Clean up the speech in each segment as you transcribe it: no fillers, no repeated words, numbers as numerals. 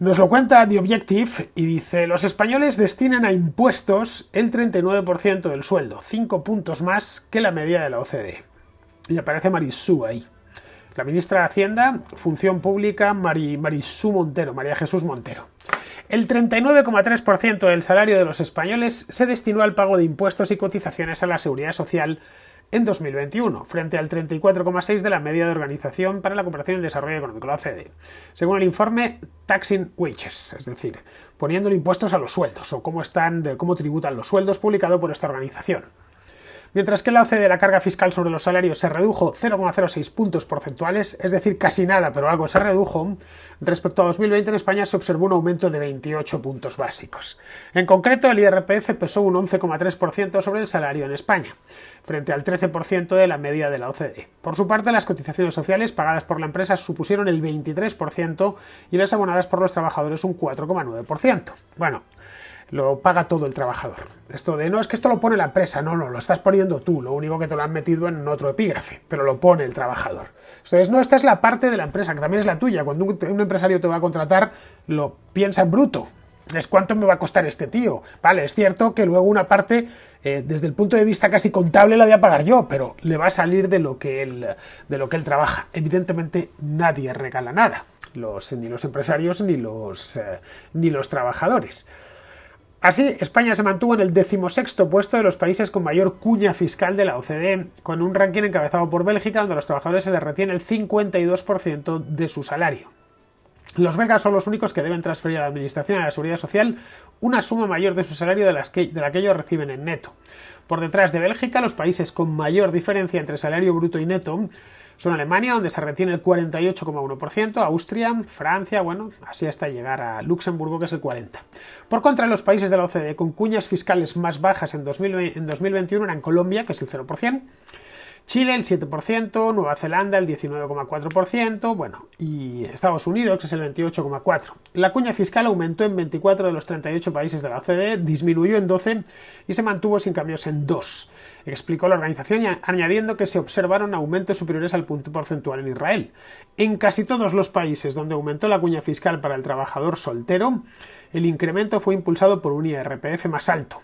Nos lo cuenta The Objective y dice: los españoles destinan a impuestos el 39% del sueldo, 5 puntos más que la media de la OCDE. Y aparece Marisú ahí. La ministra de Hacienda, Función Pública, Marisú Montero, María Jesús Montero. El 39,3% del salario de los españoles se destinó al pago de impuestos y cotizaciones a la seguridad social en 2021, frente al 34,6% de la media de Organización para la Cooperación y el Desarrollo Económico, la OCDE, según el informe Taxing Wages, es decir, poniéndole impuestos a los sueldos o cómo tributan los sueldos, publicado por esta organización. Mientras que en la OCDE la carga fiscal sobre los salarios se redujo 0,06 puntos porcentuales, es decir, casi nada, pero algo se redujo, respecto a 2020 en España se observó un aumento de 28 puntos básicos. En concreto, el IRPF pesó un 11,3% sobre el salario en España, frente al 13% de la media de la OCDE. Por su parte, las cotizaciones sociales pagadas por la empresa supusieron el 23% y las abonadas por los trabajadores un 4,9%. Bueno, lo paga todo el trabajador. Esto de no es que esto lo pone la empresa, no, lo estás poniendo tú, lo único que te lo han metido en otro epígrafe, pero lo pone el trabajador. Entonces, no, esta es la parte de la empresa, que también es la tuya. Cuando un empresario te va a contratar, lo piensa en bruto. Es cuánto me va a costar este tío. Vale, es cierto que luego una parte, desde el punto de vista casi contable, la voy a pagar yo, pero le va a salir de lo que él trabaja. Evidentemente, nadie regala nada, ni los empresarios ni los trabajadores. Así, España se mantuvo en el 16º puesto de los países con mayor cuña fiscal de la OCDE, con un ranking encabezado por Bélgica, donde a los trabajadores se les retiene el 52% de su salario. Los belgas son los únicos que deben transferir a la Administración y a la Seguridad Social una suma mayor de su salario de la que ellos reciben en neto. Por detrás de Bélgica, los países con mayor diferencia entre salario bruto y neto son Alemania, donde se retiene el 48,1%, Austria, Francia, bueno, así hasta llegar a Luxemburgo, que es el 40%. Por contra, los países de la OCDE con cuñas fiscales más bajas en 2021 eran Colombia, que es el 0%, Chile el 7%, Nueva Zelanda el 19,4%, bueno, y Estados Unidos, que es el 28,4%. La cuña fiscal aumentó en 24 de los 38 países de la OCDE, disminuyó en 12 y se mantuvo sin cambios en 2. Explicó la organización añadiendo que se observaron aumentos superiores al punto porcentual en Israel. En casi todos los países donde aumentó la cuña fiscal para el trabajador soltero, el incremento fue impulsado por un IRPF más alto,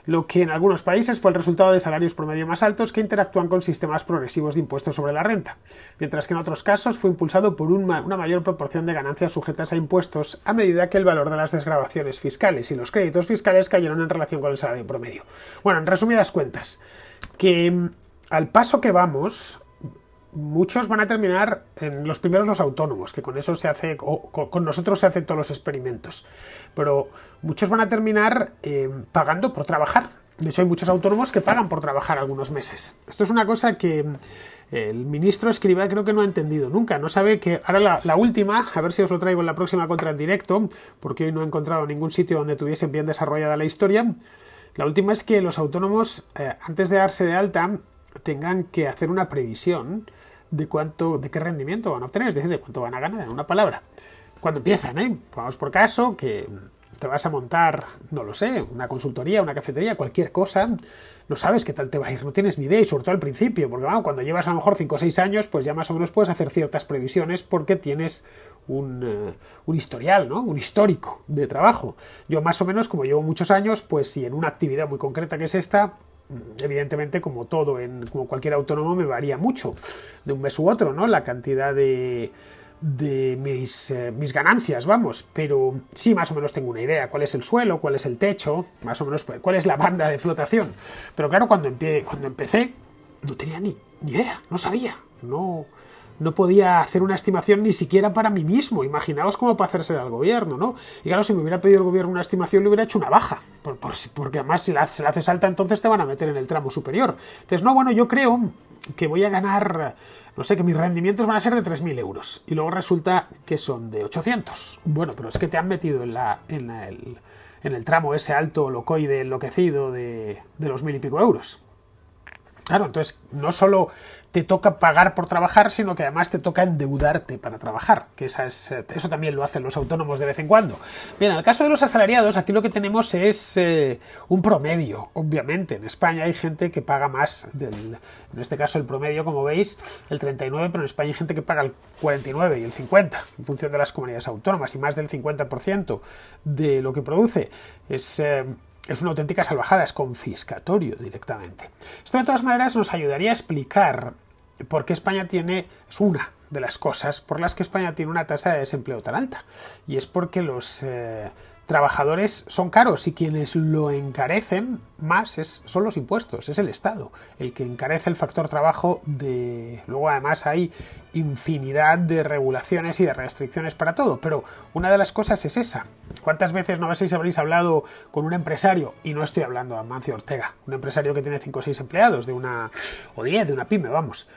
lo que en algunos países fue el resultado de salarios promedio más altos que interactúan con sistemas progresivos de impuestos sobre la renta, mientras que en otros casos fue impulsado por una mayor proporción de ganancias sujetas a impuestos a medida que el valor de las desgravaciones fiscales y los créditos fiscales cayeron en relación con el salario promedio. Bueno, en resumidas cuentas, que al paso que vamos, muchos van a terminar en los primeros los autónomos, que con eso se hace, con nosotros se hacen todos los experimentos, pero muchos van a terminar pagando por trabajar. De hecho, hay muchos autónomos que pagan por trabajar algunos meses. Esto es una cosa que el ministro Escrivá creo que no ha entendido nunca. No sabe que ahora la última, a ver si os lo traigo en la próxima contra en directo, porque hoy no he encontrado ningún sitio donde tuviesen bien desarrollada la historia. La última es que los autónomos, antes de darse de alta, tengan que hacer una previsión de qué rendimiento van a obtener, es decir, de cuánto van a ganar, en una palabra. Cuando empiezan, pongamos por caso que te vas a montar, no lo sé, una consultoría, una cafetería, cualquier cosa, no sabes qué tal te va a ir, no tienes ni idea, y sobre todo al principio, porque bueno, cuando llevas a lo mejor 5 o 6 años, pues ya más o menos puedes hacer ciertas previsiones porque tienes un historial, ¿no? Un histórico de trabajo. Yo más o menos, como llevo muchos años, pues si en una actividad muy concreta que es esta, evidentemente, como todo, como cualquier autónomo, me varía mucho de un mes u otro, ¿no? La cantidad de mis ganancias, vamos, pero sí más o menos tengo una idea, cuál es el suelo, cuál es el techo, más o menos cuál es la banda de flotación. Pero claro, cuando empecé, no tenía ni idea, no sabía, no podía hacer una estimación ni siquiera para mí mismo. Imaginaos cómo para hacerse al gobierno, ¿no? Y claro, si me hubiera pedido el gobierno una estimación, le hubiera hecho una baja, porque además si la haces alta, entonces te van a meter en el tramo superior. Entonces, no, bueno, yo creo que voy a ganar, no sé, que mis rendimientos van a ser de 3.000 euros, y luego resulta que son de 800. Bueno, pero es que te han metido en el tramo ese alto locoide enloquecido de los 1.000 y pico euros. Claro, entonces no solo te toca pagar por trabajar, sino que además te toca endeudarte para trabajar, que eso también lo hacen los autónomos de vez en cuando. Bien, en el caso de los asalariados, aquí lo que tenemos es un promedio, obviamente. En España hay gente que paga más, en este caso el promedio, como veis, el 39%, pero en España hay gente que paga el 49% y el 50%, en función de las comunidades autónomas, y más del 50% de lo que produce es una auténtica salvajada, es confiscatorio directamente. Esto de todas maneras nos ayudaría a explicar por qué España es una de las cosas por las que España tiene una tasa de desempleo tan alta. Y es porque los trabajadores son caros y quienes lo encarecen más son los impuestos, es el Estado el que encarece el factor trabajo. Luego además hay infinidad de regulaciones y de restricciones para todo, pero una de las cosas es esa. ¿Cuántas veces no sé si habréis hablado con un empresario, y no estoy hablando de Amancio Ortega, un empresario que tiene 5 o 6 empleados, o 10, de una pyme, vamos,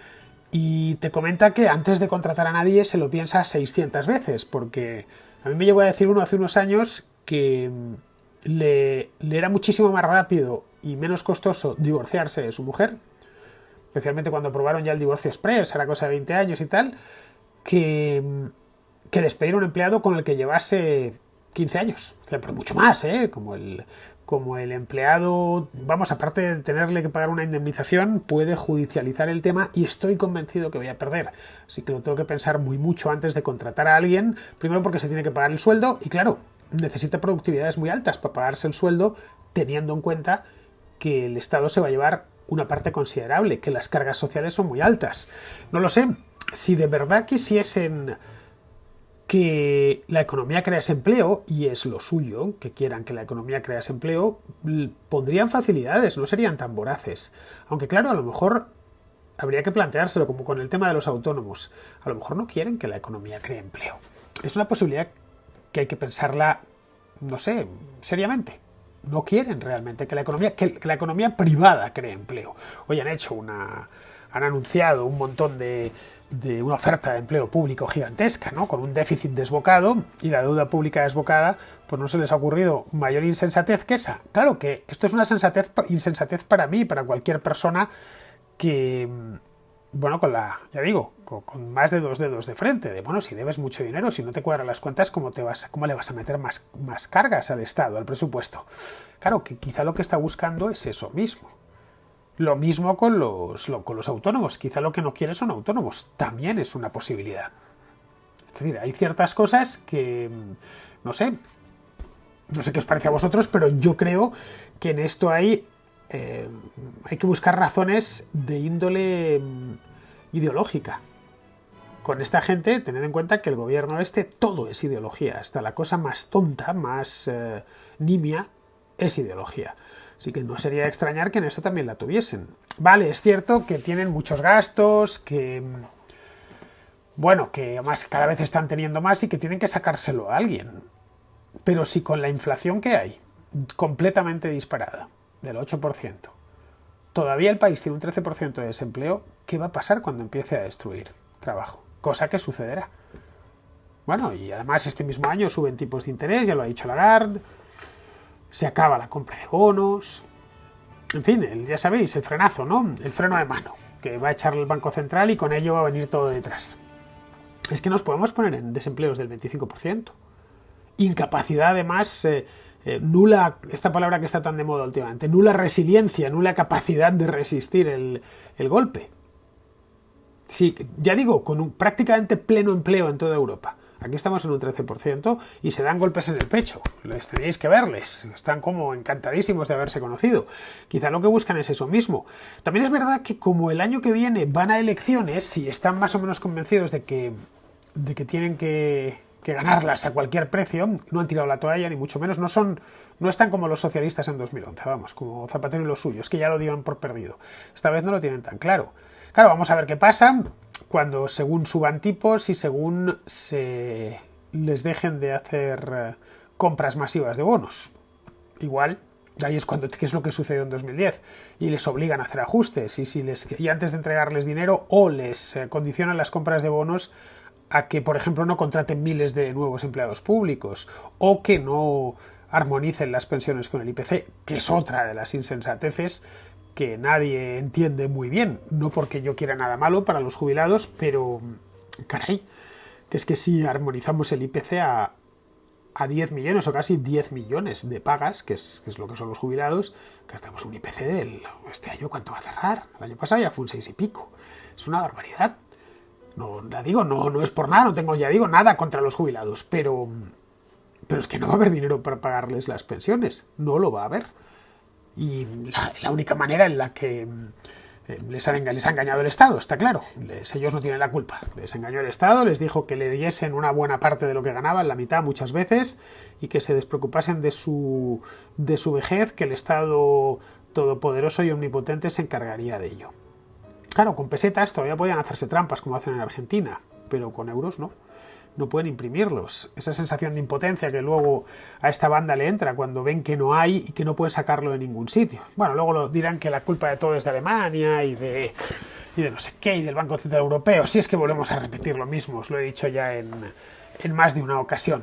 y te comenta que antes de contratar a nadie se lo piensa 600 veces, porque a mí me llegó a decir uno hace unos años que le era muchísimo más rápido y menos costoso divorciarse de su mujer, especialmente cuando aprobaron ya el divorcio express, era cosa de 20 años y tal, que despedir a un empleado con el que llevase 15 años. O sea, pero mucho más, ¿eh? Como el empleado, vamos, aparte de tenerle que pagar una indemnización, puede judicializar el tema y estoy convencido que voy a perder. Así que lo tengo que pensar muy mucho antes de contratar a alguien, primero porque se tiene que pagar el sueldo y claro, necesita productividades muy altas para pagarse el sueldo, teniendo en cuenta que el Estado se va a llevar una parte considerable, que las cargas sociales son muy altas. No lo sé, si de verdad quisiesen que la economía crease empleo, y es lo suyo, que quieran que la economía crease empleo, pondrían facilidades, no serían tan voraces. Aunque claro, a lo mejor habría que planteárselo, como con el tema de los autónomos. A lo mejor no quieren que la economía cree empleo. Es una posibilidad que hay que pensarla, no sé, seriamente. No quieren realmente que la economía privada cree empleo. Hoy han anunciado un montón de una oferta de empleo público gigantesca, ¿no? Con un déficit desbocado y la deuda pública desbocada, pues no se les ha ocurrido mayor insensatez que esa. Claro que esto es una insensatez para mí, para cualquier persona que, bueno, con más de 2 dedos de frente, de bueno, si debes mucho dinero, si no te cuadran las cuentas, ¿cómo le vas a meter más cargas al Estado, al presupuesto? Claro, que quizá lo que está buscando es eso mismo. Lo mismo con los autónomos. Quizá lo que no quiere son autónomos. También es una posibilidad. Es decir, hay ciertas cosas que, no sé qué os parece a vosotros, pero yo creo que en esto hay que buscar razones de índole ideológica. Con esta gente, tened en cuenta que el gobierno todo es ideología. Hasta la cosa más tonta, más nimia, es ideología. Así que no sería de extrañar que en esto también la tuviesen. Vale, es cierto que tienen muchos gastos, que además cada vez están teniendo más y que tienen que sacárselo a alguien. Pero si con la inflación que hay, completamente disparada, del 8%, todavía el país tiene un 13% de desempleo, ¿qué va a pasar cuando empiece a destruir trabajo? Cosa que sucederá. Bueno, y además este mismo año suben tipos de interés, ya lo ha dicho Lagarde, se acaba la compra de bonos, en fin, ya sabéis, el frenazo, ¿no? El freno de mano, que va a echar el Banco Central y con ello va a venir todo detrás. Es que nos podemos poner en desempleos del 25%. Incapacidad, además, nula, esta palabra que está tan de moda últimamente, nula resiliencia, nula capacidad de resistir el golpe. Sí, ya digo, con un prácticamente pleno empleo en toda Europa. Aquí estamos en un 13% y se dan golpes en el pecho. Les tenéis que verles. Están como encantadísimos de haberse conocido. Quizá lo que buscan es eso mismo. También es verdad que como el año que viene van a elecciones y están más o menos convencidos de que tienen que ganarlas a cualquier precio, no han tirado la toalla, ni mucho menos. No están como los socialistas en 2011, vamos, como Zapatero y los suyos, que ya lo dieron por perdido. Esta vez no lo tienen tan claro. Claro, vamos a ver qué pasa cuando según suban tipos y según se les dejen de hacer compras masivas de bonos. Igual, ahí es qué es lo que sucedió en 2010, y les obligan a hacer ajustes, y antes de entregarles dinero o les condicionan las compras de bonos a que, por ejemplo, no contraten miles de nuevos empleados públicos o que no armonicen las pensiones con el IPC, que es otra de las insensateces que nadie entiende muy bien. No porque yo quiera nada malo para los jubilados, pero, caray, que es que si armonizamos el IPC a 10 millones o casi 10 millones de pagas, que es lo que son los jubilados, gastamos un IPC este año, ¿cuánto va a cerrar? El año pasado ya fue un 6 y pico. Es una barbaridad. No, la digo, no es por nada, no tengo, ya digo, nada contra los jubilados, pero es que no va a haber dinero para pagarles las pensiones, no lo va a haber. Y la única manera en la que les ha engañado el Estado, está claro, ellos no tienen la culpa, les engañó el Estado, les dijo que le diesen una buena parte de lo que ganaban, la mitad muchas veces, y que se despreocupasen de su vejez, que el Estado todopoderoso y omnipotente se encargaría de ello. Claro, con pesetas todavía podían hacerse trampas como hacen en Argentina, pero con euros no. No pueden imprimirlos. Esa sensación de impotencia que luego a esta banda le entra cuando ven que no hay y que no pueden sacarlo de ningún sitio. Bueno, luego dirán que la culpa de todo es de Alemania y de no sé qué, y del Banco Central Europeo. Si es que volvemos a repetir lo mismo, os lo he dicho ya en más de una ocasión.